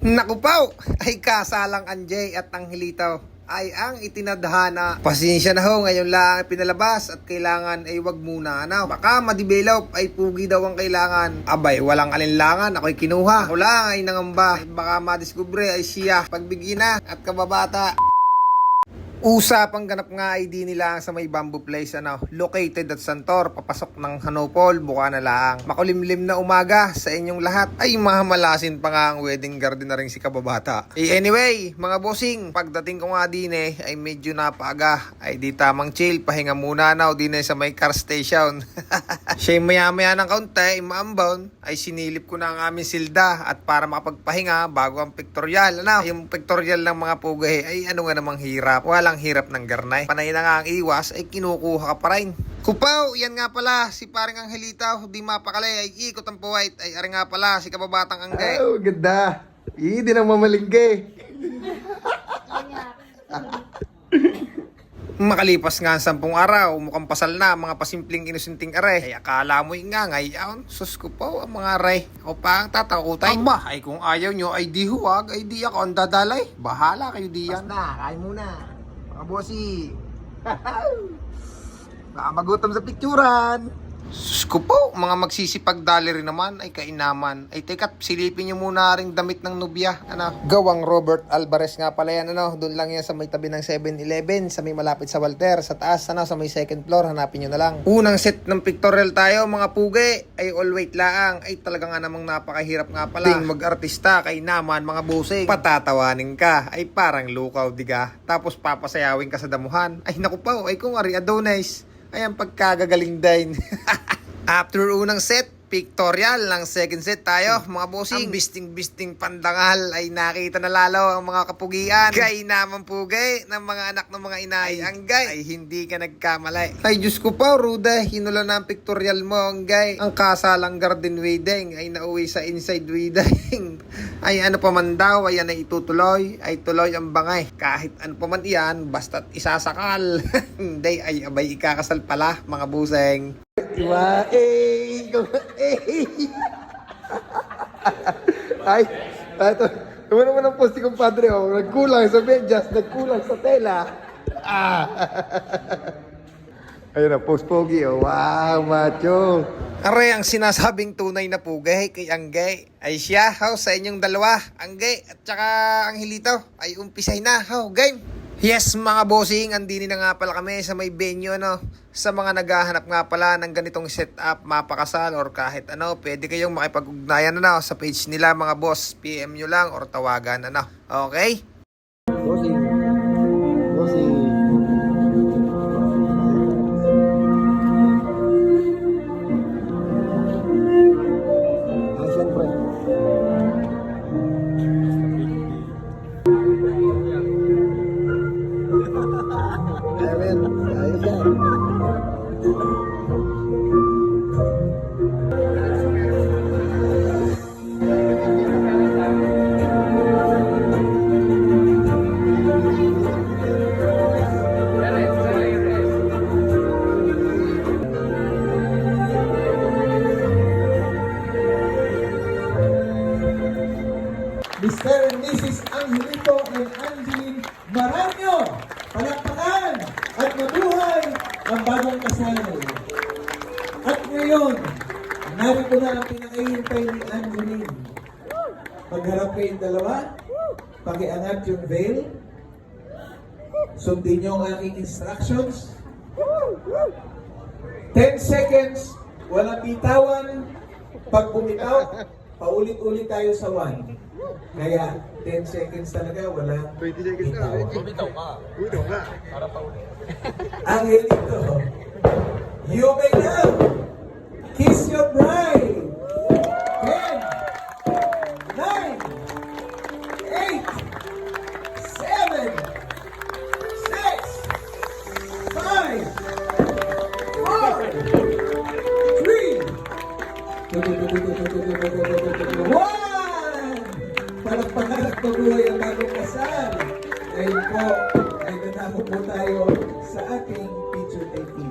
Naku po, ay kasalang Anjay at Angelito ay ang itinadhana. Pasensya na ho, ngayon lang pinalabas at kailangan ay wag muna na. Baka ma-develop ay pugi daw ang kailangan. Abay, walang alinlangan, ako'y kinuha. Ako lang ay nangamba. Baka madiskubre ay siya, pagbigyan na at kababata. Usapang ganap nga ID nila sa may bamboo place located at Santor, papasok ng Hanopol, buka na lang. Makulimlim na umaga sa inyong lahat. Ay mahamalasin pa nga ang wedding garden na rin si kababata. Anyway, mga bossing, pagdating ko nga din ay medyo napaaga. Ay di tamang chill, pahinga muna din sa may car station. Siya maya-maya ng kaunti, maambawn, ay sinilip ko na ang aming silda at para makapagpahinga bago ang pictorial. Yung pictorial ng mga pugay ay ano nga namang hirap. Walang hirap ng garnay. Panay na nga ang iwas ay kinukuha ka pa rin. Kupaw, yan nga pala si paring Angelito, di mapakali ay ikot ang puwait. Ay ari nga pala si kababatang Anggay. Oh, ganda. Hindi nang mamalinggay. Makalipas nga ang 10 araw, mukhang pasal na mga pasimpleng inusinting aray. Ay akala mo nga ngayon, sus ko po ang mga aray. Ako pa ang tatakutay. Aba, ay kung ayaw nyo ay di huwag, ay di ako ang dadalay. Bahala kayo diyan. Basta, kain muna. Mga bossy. Baka magutom sa picturan. Sus ko po, mga magsisipag-dali rin naman ay kainaman. Ay teka, silipin nyo muna ring damit ng nubya. Gawang Robert Alvarez nga pala yan. Doon lang yan sa may tabi ng 7-Eleven, sa may malapit sa Walter, sa taas, sa may second floor, hanapin nyo na lang. Unang set ng pictorial tayo, mga puge, ay all wait laang. Ay talaga nga namang napakahirap nga pala. Ting mag-artista, kainaman, mga busing. Patatawanin ka, ay parang lukaw, diga. Tapos papasayawin ka sa damuhan. Ay naku po, ay kung ari Adonis. Ay ang pagkagagaling din. After unang set, pictorial ng second set tayo, mga bossing. Ang bisting-bisting pandangal ay nakita na lalo ang mga kapugian. Gay naman pugay ng mga anak ng mga inay. Ang gay ay hindi ka nagkamali. Ay Diyos ko pa, Ruda, hinula na ang pictorial mo, ang gay. Ang kasalang garden wedding ay nauwi sa inside wedding. Ay ano pa man daw, ay yan ay itutuloy, ay tuloy ang bangay. Kahit ano pa man iyan, basta't isasakal. Hindi ay abay ikakasal pala, mga buseng. Diba? Ay, ito. Naman naman ang post kong padre, nagkulang sa medyas, nagkulang sa tela. Ayun na, post pogi, wow, macho. Are, ang sinasabing tunay na pugay kay Anggay ay siya, sa inyong dalawa, Anggay at saka Angelito, ay umpisay na, game. Yes, mga bossing, andini na nga pala kami sa may venue, sa mga naghahanap nga pala ng ganitong setup, mapakasal or kahit pwede kayong makipag-ugnayan sa page nila, mga boss. PM nyo lang or tawagan, okay? Bossy. Bossy. Ay, siyempre. Ayos yan. Mr. and Mrs. Angelito and Angeline Maranyo, palakpakan at mabuhay ang bagong kasal. At ngayon, narito na ang pinakahihintay ni Angeline. Pagharap kayong dalawa, pakiangat yung veil, sundin niyo ang aking instructions. 10 seconds, walang bitawan. Pag bumitaw, paulit-ulit tayo sa 1. Kaya 10 seconds talaga, wala 20 seconds na. Bumitaw ka. Bumitaw ka. Para pa ulit. Angelito, you may now kiss your bride. 10, 9, 8, 7, 6, 5, 4, 3, 1. Palakpakan at mabuhay ang bagong kasal. Ngayon po, ay nanamo po tayo sa ating picture taking.